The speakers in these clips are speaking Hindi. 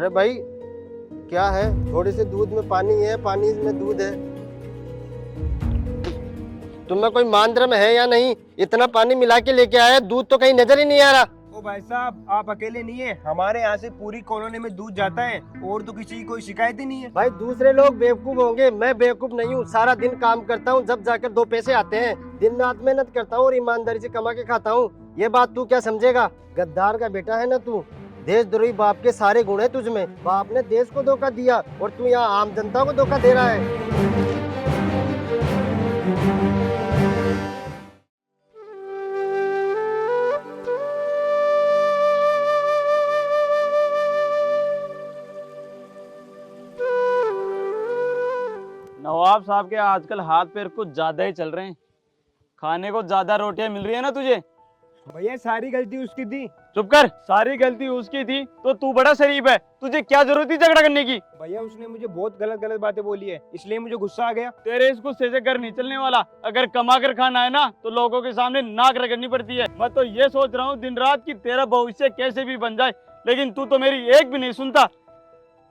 अरे भाई क्या है, थोड़े से दूध में पानी है, पानी में दूध है। तुम्हें कोई मानदर्म है या नहीं? इतना पानी मिला के लेके आया, दूध तो कहीं नजर ही नहीं आ रहा। ओ भाई साहब, आप अकेले नहीं है, हमारे यहाँ से पूरी कॉलोनी में दूध जाता है और तो किसी की कोई शिकायत ही नहीं है। भाई दूसरे लोग बेवकूफ होंगे, मैं बेवकूफ नहीं हूँ। सारा दिन काम करता हूँ, जब जाकर दो पैसे आते हैं। दिन रात मेहनत करता हूँ और ईमानदारी से कमा के खाता हूँ। ये बात तू क्या समझेगा? गद्दार का बेटा है ना तू। देशद्रोही बाप के सारे गुण है तुझ में। बाप ने देश को धोखा दिया और तू यहाँ आम जनता को धोखा दे रहा है। नवाब साहब के आजकल हाथ पैर कुछ ज्यादा ही चल रहे हैं। खाने को ज्यादा रोटियां मिल रही है ना तुझे? भैया सारी गलती उसकी थी। चुप कर, सारी गलती उसकी थी तो तू बड़ा शरीफ है, तुझे क्या जरूरत थी झगड़ा करने की? भैया उसने मुझे बहुत गलत गलत बातें बोली है, इसलिए मुझे गुस्सा आ गया। तेरे इस गुस्से से घर नहीं चलने वाला। अगर कमा कर खाना है ना तो लोगों के सामने नाक रगड़नी पड़ती है। मैं तो ये सोच रहा हूँ दिन रात की तेरा भविष्य कैसे भी बन जाए, लेकिन तू तो मेरी एक भी नहीं सुनता।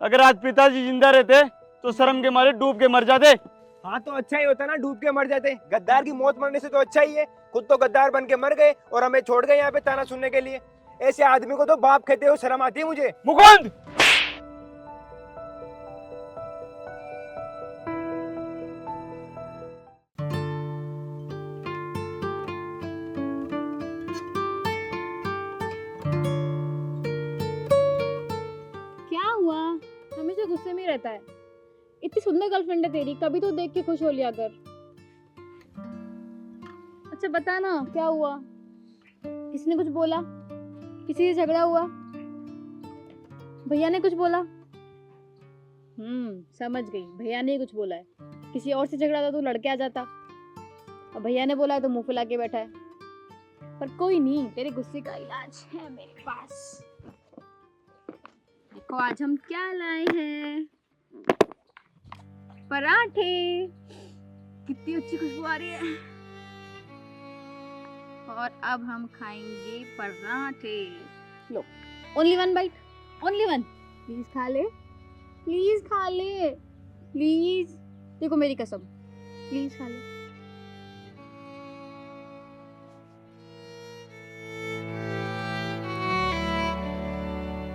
अगर आज पिताजी जिंदा रहते तो शर्म के मारे डूब के मर जाते। हाँ तो अच्छा ही होता ना, डूब के मर जाते। गद्दार की मौत मरने से तो अच्छा ही है। खुद तो गद्दार बन के मर गए और हमें छोड़ गए यहाँ पे ताना सुनने के लिए। ऐसे आदमी को तो बाप कहते हो शर्म आती है मुझे। मुकुंद! क्या हुआ? हमेशा गुस्से में ही रहता है। इतनी सुंदर गर्लफ्रेंड है तेरी, कभी तो देख के खुश हो लिया कर। अच्छा बता ना, क्या हुआ? किसी ने कुछ बोला? किसी से झगड़ा हुआ? भैया ने कुछ बोला? समझ गई, भैया ने ही कुछ बोला है। किसी और से झगड़ा था तो लड़के आ जाता, और भैया ने बोला है तो मुंह फुला के बैठा है। पर कोई नहीं, तेरे गुस्से का इलाज है मेरे पास। देखो आज हम क्या लाए हैं, पराठे। कितनी अच्छी खुशबू आ रही है। और अब हम खाएंगे पराठे। लो, only one bite, only one. Please खा ले, प्लीज खा ले, प्लीज। देखो मेरी कसम, प्लीज खा ले।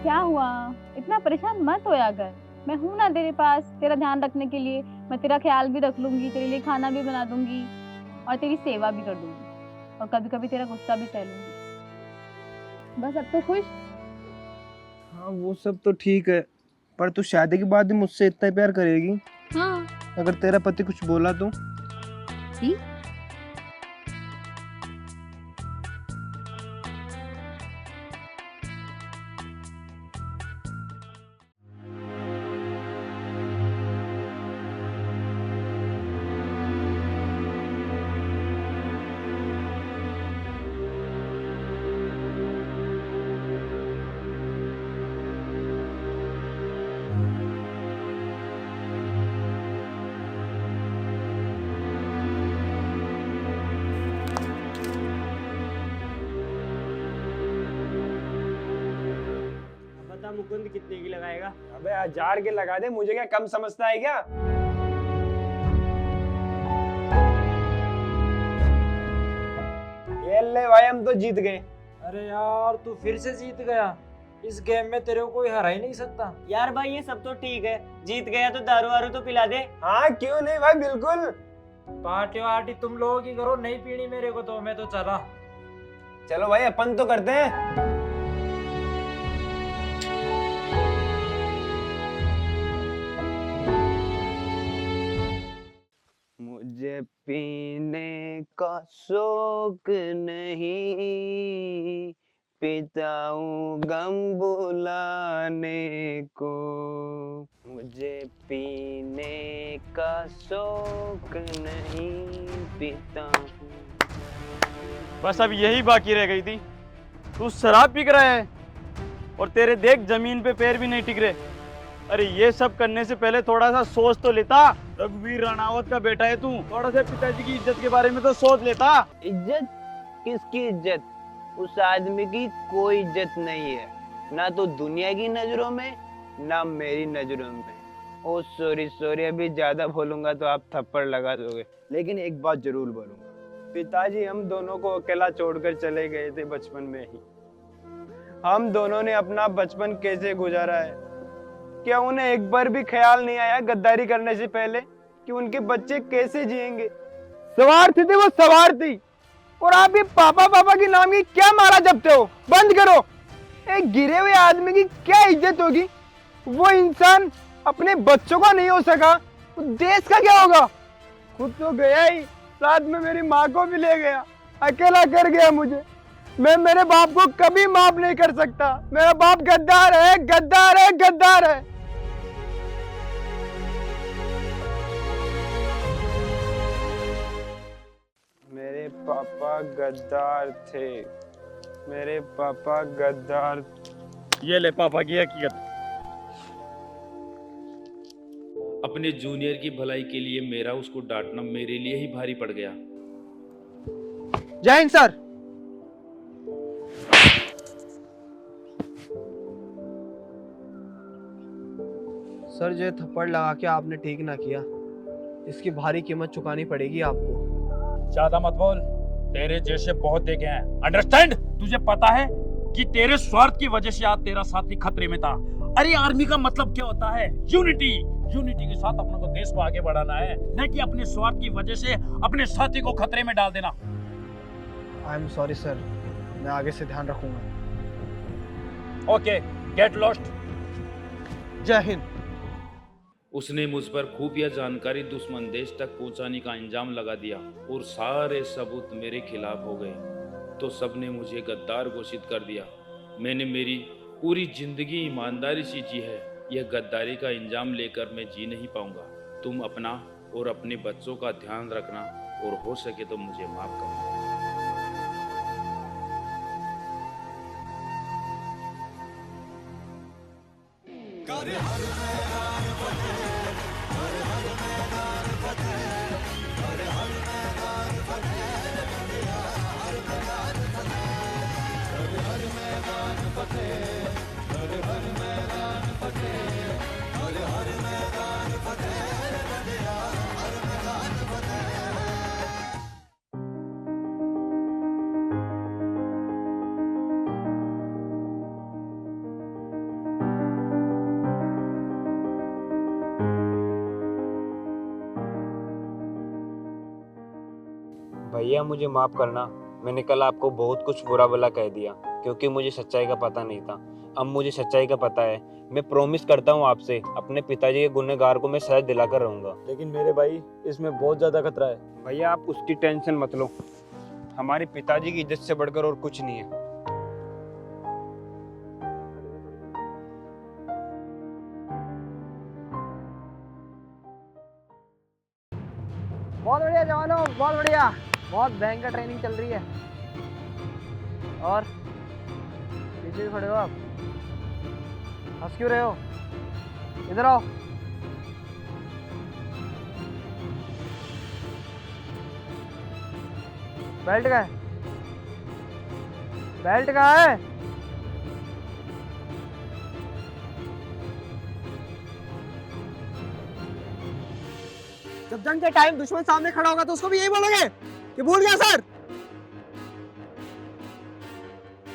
क्या हुआ? इतना परेशान मत होया कर, मैं हूं ना तेरे पास, तेरा ध्यान रखने के लिए। मैं तेरा ख्याल भी रख लूंगी, तेरे लिए खाना भी बना दूंगी और तेरी सेवा भी कर दूंगी, और कभी कभी तेरा गुस्सा भी सह लूंगी। बस अब तो खुश? हाँ वो सब तो ठीक है, पर तू शादी के बाद भी मुझसे इतना प्यार करेगी? हाँ। अगर तेरा पति कुछ बोला तो? जी? बता मुकुंद, कितने की लगाएगा? अबे 1000 के लगा दे, मुझे क्या कम समझता है क्या? ये ले भाई, हम तो जीत गए। अरे यार तू फिर से जीत गया। इस गेम में तेरे को कोई हरा ही नहीं सकता। यार भाई ये सब तो ठीक है, जीत गया तो दारू वारू तो पिला दे। हाँ क्यों नहीं भाई, बिल्कुल। पार्टी वार्टी तुम लोगों की करो, नहीं पीनी मेरे को तो, मैं तो चला। चलो भाई अपन तो करते हैं। मुझे पीने का शौक नहीं, पीता हूँ गम बुलाने को। मुझे पीने का शौक नहीं, पीता हूँ। बस अब यही बाकी रह गई थी। तू शराब पी रहा है और तेरे देख जमीन पे पैर भी नहीं टिक रहे। अरे ये सब करने से पहले थोड़ा सा सोच तो लेता। रघुवीर राणावत का बेटा है तू, थोड़ा सा पिताजी की इज्जत के बारे में तो सोच लेता। इज्जत? किसकी इज्जत? उस आदमी की कोई इज्जत नहीं है, ना तो दुनिया की नजरों में ना मेरी नजरों में। ओ सॉरी सॉरी, अभी ज्यादा बोलूंगा तो आप थप्पड़ लगा दोगे। लेकिन एक बात जरूर बोलूंगा, पिताजी हम दोनों को अकेला छोड़कर चले गए थे बचपन में ही। हम दोनों ने अपना बचपन कैसे गुजारा है, क्या उन्हें एक बार भी ख्याल नहीं आया गद्दारी करने से पहले कि उनके बच्चे कैसे जिएंगे? स्वार्थी थी वो, स्वार्थी। और आप भी पापा पापा के नाम की क्या मारा जपते हो? बंद करो। एक गिरे हुए आदमी की क्या इज्जत होगी? वो इंसान अपने बच्चों का नहीं हो सका तो देश का क्या होगा? खुद तो गया ही, साथ में मेरी माँ को भी ले गया, अकेला कर गया मुझे। मैं मेरे बाप को कभी माफ नहीं कर सकता। मेरा बाप गद्दार है, गद्दार है, गद्दार है। मेरे पापा गद्दार थे, मेरे पापा गद्दार। ये ले पापा की हकीकत। अपने जूनियर की भलाई के लिए मेरा उसको डांटना मेरे लिए ही भारी पड़ गया। जय हिंद सर। सर जो थप्पड़ लगा के आपने ठीक ना किया, इसकी भारी कीमत चुकानी पड़ेगी आपको। ज्यादा मत बोल, तेरे जैसे बहुत देखे हैं। अंडरस्टैंड? तुझे पता है कि तेरे स्वार्थ की वजह से आज तेरा साथी खतरे में था। अरे आर्मी का मतलब क्या होता है? यूनिटी। यूनिटी के साथ अपने को देश को आगे बढ़ाना है, न कि अपने स्वार्थ की वजह से अपने साथी को खतरे में डाल देना। आई एम सॉरी सर, मैं आगे से ध्यान रखूंगा। Okay, get lost. जय हिंद। उसने मुझ पर खुफिया जानकारी दुश्मन देश तक पहुंचाने का इंजाम लगा दिया और सारे सबूत मेरे खिलाफ हो गए, तो सबने मुझे गद्दार घोषित कर दिया। मैंने मेरी पूरी जिंदगी ईमानदारी से जी है, यह गद्दारी का इंजाम लेकर मैं जी नहीं पाऊंगा। तुम अपना और अपने बच्चों का ध्यान रखना और हो सके तो मुझे माफ करना। भैया मुझे माफ करना, मैंने कल आपको बहुत कुछ बुरा भला कह दिया क्योंकि मुझे सच्चाई का पता नहीं था। अब मुझे सच्चाई का पता है। मैं प्रॉमिस करता हूँ आपसे, अपने पिताजी के गुनहगार को मैं सजा दिलाकर रहूंगा। लेकिन मेरे भाई, इसमें बहुत ज्यादा खतरा है। भैया आप उसकी टेंशन मत लो, हमारे पिताजी की इज्जत से बढ़कर और कुछ नहीं है। बहुत बढ़िया जवानों, बहुत बढ़िया। बहुत भयंकर ट्रेनिंग चल रही है। और पीछे खड़े हो आप, हंस क्यों रहे हो? इधर आओ। बेल्ट कहाँ है? बेल्ट कहाँ है? जब जंग के टाइम दुश्मन सामने खड़ा होगा तो उसको भी यही बोलोगे कि भूल गया सर?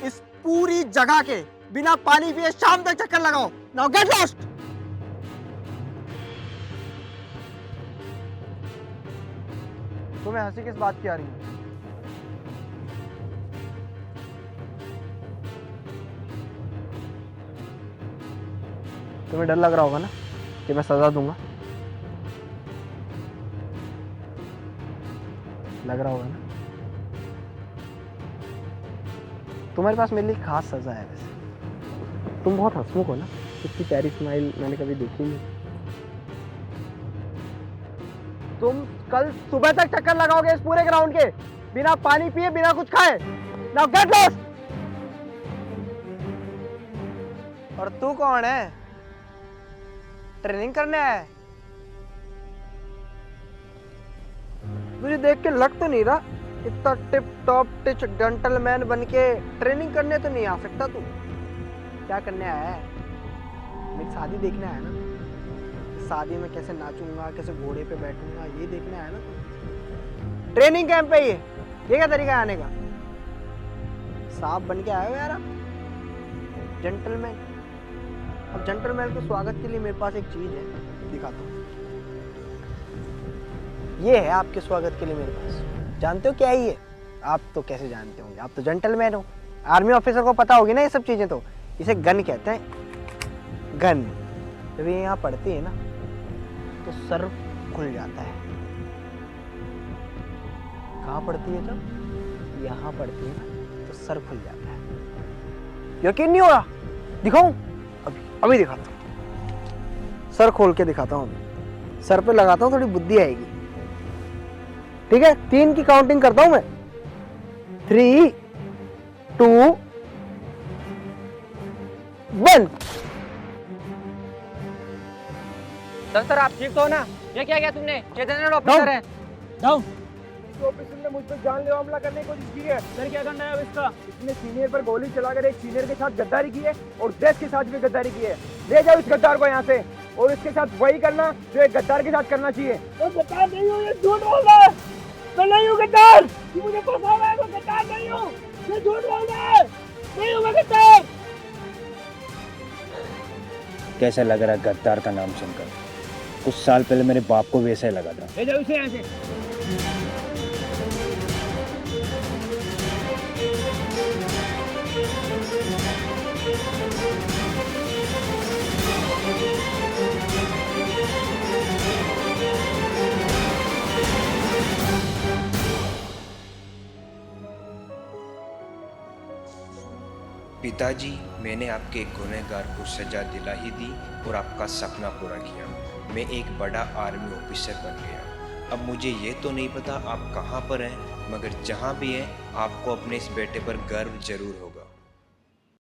इस पूरी जगह के बिना पानी पिए शाम तक चक्कर लगाओ। Now get lost. तुम्हें हंसी किस बात की आ रही है? तुम्हें डर लग रहा होगा ना कि मैं सजा दूंगा? लग रहा होगा ना? तुम्हारे पास मेरे लिए खास सजा है। वैसे तुम बहुत हंसमुख हो ना, इतनी प्यारी स्माइल मैंने कभी देखी नहीं। तुम कल सुबह तक चक्कर लगाओगे इस पूरे ग्राउंड के बिना पानी पिए, बिना कुछ खाए। Now get lost. और तू कौन है? ट्रेनिंग करने आया है? मुझे देख के लग तो नहीं रहा इतना टिप टॉप टिच जेंटलमैन बन के ट्रेनिंग करने तो नहीं आ सकता तू। क्या करने आया है? मेरी शादी देखने आया ना, शादी में कैसे नाचूंगा, कैसे घोड़े पे बैठूंगा, ये देखने आया ना। ट्रेनिंग कैंप पे ये क्या तरीका है आने का? साहब बन के आए हो यार आप, जेंटलमैन। अब जेंटलमैन के स्वागत के लिए मेरे पास एक चीज है, दिखाता हूँ। ये है आपके स्वागत के लिए मेरे पास। जानते हो क्या है ये? आप तो कैसे जानते होंगे, आप तो जेंटलमैन हो। आर्मी ऑफिसर को पता होगी ना ये सब चीजें। तो इसे गन कहते हैं, गन। जब ये यहाँ पड़ती है ना तो सर खुल जाता है। कहाँ पड़ती है? जब यहाँ पड़ती है ना तो सर खुल जाता है। यकीन नहीं हो रहा? दिखाऊं? अभी दिखाता हूँ। सर खोल के दिखाता हूँ। अभी सर पे लगाता हूँ, थोड़ी बुद्धि आएगी। ठीक है, 3 की काउंटिंग करता हूँ मैं। 3, 2, 1। सर आप ठीक तो हो ना? ये क्या किया तुमने? जनरल ऑफिसर है। डाउन। ऑफिसर ने मुझ पर जानलेवा हमला करने की कोशिश की है। सर क्या करना है अब इसका? इसने सीनियर पर गोली चलाकर एक सीनियर के साथ गद्दारी की है और देश के साथ भी गद्दारी की है। ले जाओ इस गद्दार को यहाँ से, और इसके साथ वही करना जो एक गद्दार के साथ करना चाहिए। तो गद्दार नहीं हूँ, ये झूठ बोल रहा है। मैं नहीं हूँ गद्दार, मुझे पता है मैं गद्दार नहीं हूँ, ये झूठ बोल रहा है। नहीं हूँ मैं गद्दार। कैसा लग रहा है गद्दार का नाम सुनकर? कुछ साल पहले मेरे बाप को वैसा ही लगा था। ले जाओ इसे यहाँ से। पिताजी, मैंने आपके गुनहगार को सजा दिला ही दी और आपका सपना पूरा किया। मैं एक बड़ा आर्मी ऑफिसर बन गया। अब मुझे ये तो नहीं पता आप कहाँ पर हैं, मगर जहाँ भी हैं आपको अपने इस बेटे पर गर्व जरूर होगा।